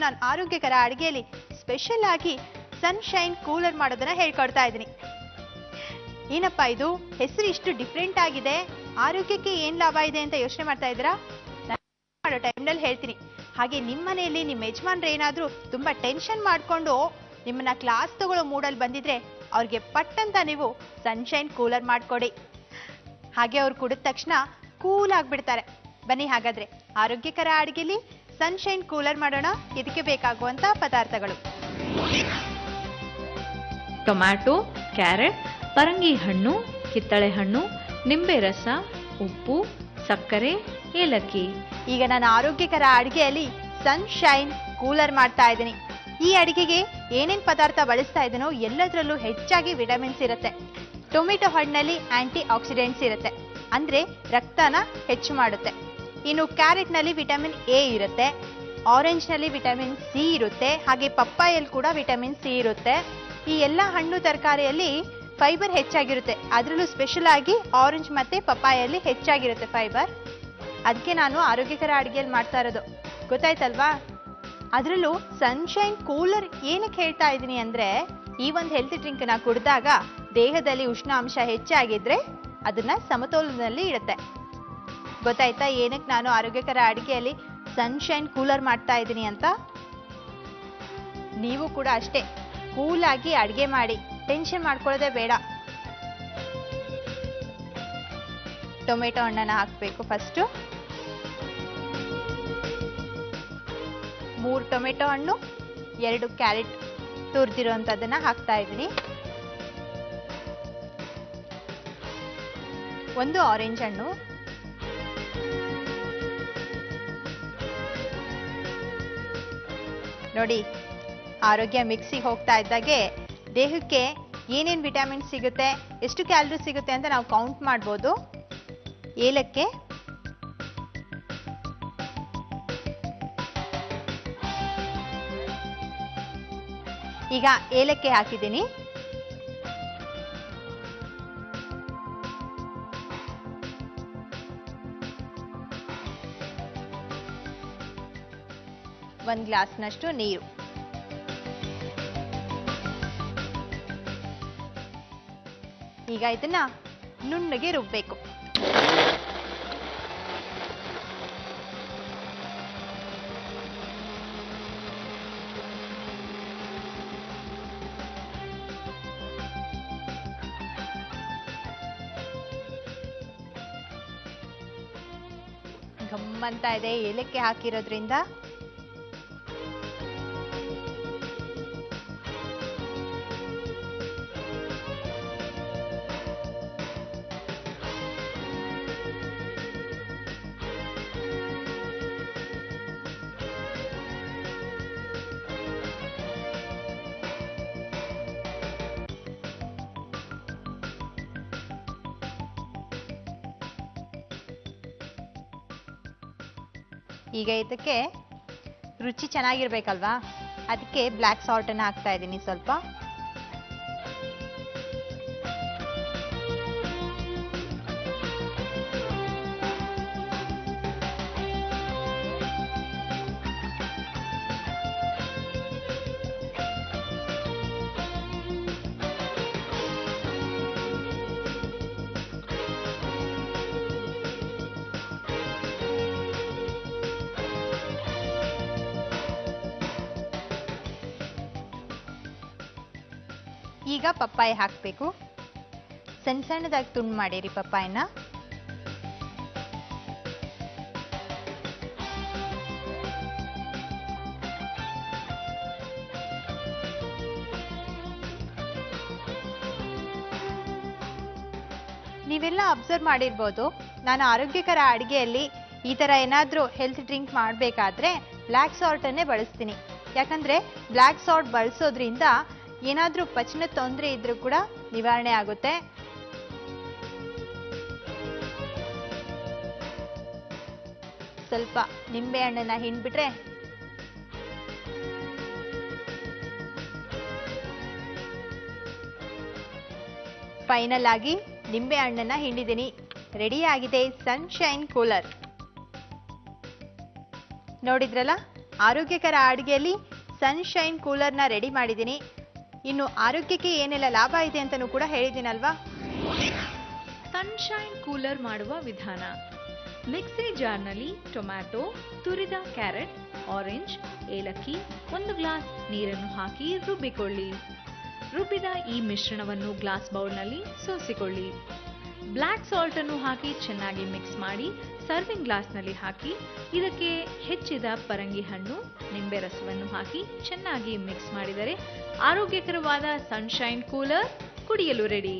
ನಾನು ಆರೋಗ್ಯಕರ ಅಡುಗೆಯಲ್ಲಿ ಸ್ಪೆಷಲ್ ಆಗಿ ಸನ್ಶೈನ್ ಕೂಲರ್ ಮಾಡೋದನ್ನ ಹೇಳ್ಕೊಡ್ತಾ ಇದ್ದೀನಿ. ಏನಪ್ಪಾ ಇದು ಹೆಸರು ಇಷ್ಟು ಡಿಫ್ರೆಂಟ್ ಆಗಿದೆ, ಆರೋಗ್ಯಕ್ಕೆ ಏನ್ ಲಾಭ ಇದೆ ಅಂತ ಯೋಚನೆ ಮಾಡ್ತಾ ಇದ್ದೀರಾ? ಮಾಡೋ ಟೈಮ್ನಲ್ಲಿ ಹೇಳ್ತೀನಿ. ಹಾಗೆ ನಿಮ್ಮ ಮನೆಯಲ್ಲಿ ನಿಮ್ಮ ಯಜಮಾನ್ರು ಏನಾದ್ರೂ ತುಂಬಾ ಟೆನ್ಷನ್ ಮಾಡ್ಕೊಂಡು ನಿಮ್ಮನ್ನ ಕ್ಲಾಸ್ ತಗೊಳ್ಳೋ ಮೂಡಲ್ಲಿ ಬಂದಿದ್ರೆ ಅವ್ರಿಗೆ ಪಟ್ಟಂತ ನೀವು ಸನ್ಶೈನ್ ಕೂಲರ್ ಮಾಡ್ಕೊಡಿ. ಹಾಗೆ ಅವ್ರು ಕುಡಿದ ತಕ್ಷಣ ಕೂಲ್ ಆಗ್ಬಿಡ್ತಾರೆ. ಬನ್ನಿ ಹಾಗಾದ್ರೆ ಆರೋಗ್ಯಕರ ಅಡುಗೆಲಿ ಸನ್ಶೈನ್ ಕೂಲರ್ ಮಾಡೋಣ. ಇದಕ್ಕೆ ಬೇಕಾಗುವಂತ ಪದಾರ್ಥಗಳು: ಟೊಮ್ಯಾಟೊ, ಕ್ಯಾರೆಟ್, ಪರಂಗಿ ಹಣ್ಣು, ಕಿತ್ತಳೆ ಹಣ್ಣು, ನಿಂಬೆ ರಸ, ಉಪ್ಪು, ಸಕ್ಕರೆ, ಏಲಕ್ಕಿ. ಈಗ ನಾನು ಆರೋಗ್ಯಕರ ಅಡುಗೆಯಲ್ಲಿ ಸನ್ಶೈನ್ ಕೂಲರ್ ಮಾಡ್ತಾ ಇದ್ದೀನಿ. ಈ ಅಡುಗೆಗೆ ಏನೇನ್ ಪದಾರ್ಥ ಬಳಸ್ತಾ ಇದ್ದೀನೋ ಎಲ್ಲದರಲ್ಲೂ ಹೆಚ್ಚಾಗಿ ವಿಟಮಿನ್ಸ್ ಇರುತ್ತೆ. ಟೊಮೆಟೊ ಹಣ್ಣಲ್ಲಿ ಆಂಟಿ ಆಕ್ಸಿಡೆಂಟ್ಸ್ ಇರುತ್ತೆ, ಅಂದ್ರೆ ರಕ್ತನ ಹೆಚ್ಚು ಮಾಡುತ್ತೆ. ಇನ್ನು ಕ್ಯಾರೆಟ್ ನಲ್ಲಿ ವಿಟಮಿನ್ ಎ ಇರುತ್ತೆ, ಆರೆಂಜ್ ನಲ್ಲಿ ವಿಟಮಿನ್ ಸಿ ಇರುತ್ತೆ, ಹಾಗೆ ಪಪ್ಪಾಯಲ್ಲಿ ಕೂಡ ವಿಟಮಿನ್ ಸಿ ಇರುತ್ತೆ. ಈ ಎಲ್ಲ ಹಣ್ಣು ತರಕಾರಿಯಲ್ಲಿ ಫೈಬರ್ ಹೆಚ್ಚಾಗಿರುತ್ತೆ, ಅದರಲ್ಲೂ ಸ್ಪೆಷಲ್ ಆಗಿ ಆರೆಂಜ್ ಮತ್ತೆ ಪಪ್ಪಾಯಲ್ಲಿ ಹೆಚ್ಚಾಗಿರುತ್ತೆ ಫೈಬರ್. ಅದಕ್ಕೆ ನಾನು ಆರೋಗ್ಯಕರ ಅಡುಗೆಯಲ್ಲಿ ಮಾಡ್ತಾ ಇರೋದು, ಗೊತ್ತಾಯ್ತಲ್ವಾ? ಅದರಲ್ಲೂ ಸನ್ಶೈನ್ ಕೂಲರ್ ಏನಕ್ಕೆ ಹೇಳ್ತಾ ಇದ್ದೀನಿ ಅಂದ್ರೆ, ಈ ಒಂದು ಹೆಲ್ತ್ ಡ್ರಿಂಕ್ ನ ಕುಡಿದಾಗ ದೇಹದಲ್ಲಿ ಉಷ್ಣಾಂಶ ಹೆಚ್ಚಾಗಿದ್ರೆ ಅದನ್ನ ಸಮತೋಲನದಲ್ಲಿ ಇಡುತ್ತೆ. ಗೊತ್ತಾಯ್ತಾ ಏನಕ್ಕೆ ನಾನು ಆರೋಗ್ಯಕರ ಅಡುಗೆಯಲ್ಲಿ ಸನ್ಶೈನ್ ಕೂಲರ್ ಮಾಡ್ತಾ ಇದ್ದೀನಿ ಅಂತ? ನೀವು ಕೂಡ ಅಷ್ಟೇ ಕೂಲಾಗಿ ಅಡುಗೆ ಮಾಡಿ, ಟೆನ್ಷನ್ ಮಾಡ್ಕೊಳ್ಳೋದೇ ಬೇಡ. ಟೊಮೆಟೊ ಹಣ್ಣನ್ನ ಹಾಕಬೇಕು. ಫಸ್ಟು 3 ಟೊಮೆಟೊ ಹಣ್ಣು, 2 ಕ್ಯಾರೆಟ್ ತುರಿದಿರೋಂಥದ್ದನ್ನ ಹಾಕ್ತಾ ಇದ್ದೀನಿ, 1 ಆರೆಂಜ್ ಹಣ್ಣು, ನೋಡಿ ಆರೋಗ್ಯ ಮಿಕ್ಸಿಗೆ ಹೋಗ್ತಾ ಇದ್ದಾಗೆ ದೇಹಕ್ಕೆ ಏನೇನು ವಿಟಮಿನ್ ಸಿಗುತ್ತೆ, ಎಷ್ಟು ಕ್ಯಾಲರಿ ಸಿಗುತ್ತೆ ಅಂತ ನಾವು ಕೌಂಟ್ ಮಾಡ್ಬೋದು. ಏಲಕ್ಕಿ, ಈಗ ಏಲಕ್ಕಿ ಹಾಕಿದ್ದೀನಿ. ಒಂದು ಗ್ಲಾಸ್ನಷ್ಟು ನೀರು. ಈಗ ಇದನ್ನ ನುಣ್ಣಗೆ ರುಬ್ಬೇಕು. ಗಮ್ಮಂತ ಇದೆ ಏಲಕ್ಕಿ ಹಾಕಿರೋದ್ರಿಂದ. ಈಗ ಇದಕ್ಕೆ ರುಚಿ ಚೆನ್ನಾಗಿರ್ಬೇಕಲ್ವಾ, ಅದಕ್ಕೆ ಬ್ಲ್ಯಾಕ್ ಸಾಲ್ಟ್ ಅನ್ನು ಹಾಕ್ತಾ ಇದ್ದೀನಿ ಸ್ವಲ್ಪ. ಈಗ ಪಪ್ಪಾಯಿ ಹಾಕಬೇಕು. ಸಣ್ಣ ಸಣ್ಣದಾಗಿ ತುಂಡು ಮಾಡಿರಿ ಪಪ್ಪಾಯಿನ. ನೀವೆಲ್ಲ ಅಬ್ಸರ್ವ್ ಮಾಡಿರ್ಬೋದು, ನಾನು ಆರೋಗ್ಯಕರ ಅಡುಗೆಯಲ್ಲಿ ಈ ಥರ ಏನಾದರೂ ಹೆಲ್ತ್ ಡ್ರಿಂಕ್ ಮಾಡಬೇಕಾದ್ರೆ ಬ್ಲ್ಯಾಕ್ ಸಾಲ್ಟನ್ನೇ ಬಳಸ್ತೀನಿ. ಯಾಕಂದರೆ ಬ್ಲ್ಯಾಕ್ ಸಾಲ್ಟ್ ಬಳಸೋದ್ರಿಂದ ಏನಾದರೂ ಪಚನ ತೊಂದರೆ ಇದ್ರೂ ಕೂಡ ನಿವಾರಣೆ ಆಗುತ್ತೆ. ಸ್ವಲ್ಪ ನಿಂಬೆ ಹಣ್ಣನ್ನ ಹಿಂಡ್ಬಿಟ್ರೆ ಫೈನಲ್ ಆಗಿ ನಿಂಬೆ ಹಣ್ಣನ್ನ ಹಿಂಡಿದ್ದೀನಿ. ರೆಡಿ ಆಗಿದೆ ಸನ್ಶೈನ್ ಕೂಲರ್. ನೋಡಿದ್ರಲ್ಲ ಆರೋಗ್ಯಕರ ಅಡುಗೆಯಲ್ಲಿ ಸನ್ಶೈನ್ ಕೂಲರ್ನ ರೆಡಿ ಮಾಡಿದ್ದೀನಿ. ಇನ್ನು ಆರೋಗ್ಯಕ್ಕೆ ಏನೆಲ್ಲ ಲಾಭ ಇದೆ ಅಂತಲೂ ಕೂಡ ಹೇಳಿದ್ದೀನಲ್ವಾ. ಸನ್ಶೈನ್ ಕೂಲರ್ ಮಾಡುವ ವಿಧಾನ: ಮಿಕ್ಸಿ ಜಾರ್ನಲ್ಲಿ ಟೊಮ್ಯಾಟೊ, ತುರಿದ ಕ್ಯಾರೆಟ್, ಆರೆಂಜ್, ಏಲಕ್ಕಿ, 1 ಗ್ಲಾಸ್ ನೀರನ್ನು ಹಾಕಿ ರುಬ್ಬಿಕೊಳ್ಳಿ. ರುಬ್ಬಿದ ಈ ಮಿಶ್ರಣವನ್ನು ಗ್ಲಾಸ್ ಬೌಲ್ನಲ್ಲಿ ಸೋಸಿಕೊಳ್ಳಿ. ಬ್ಲ್ಯಾಕ್ ಸಾಲ್ಟ್ ಅನ್ನು ಹಾಕಿ ಚೆನ್ನಾಗಿ ಮಿಕ್ಸ್ ಮಾಡಿ ಸರ್ವಿಂಗ್ ಗ್ಲಾಸ್ನಲ್ಲಿ ಹಾಕಿ ಇದಕ್ಕೆ ಹೆಚ್ಚಿದ ಪರಂಗಿ ಹಣ್ಣು, ನಿಂಬೆ ರಸವನ್ನು ಹಾಕಿ ಚೆನ್ನಾಗಿ ಮಿಕ್ಸ್ ಮಾಡಿದರೆ ಆರೋಗ್ಯಕರವಾದ ಸನ್ಶೈನ್ ಕೂಲರ್ ಕುಡಿಯಲು ರೆಡಿ.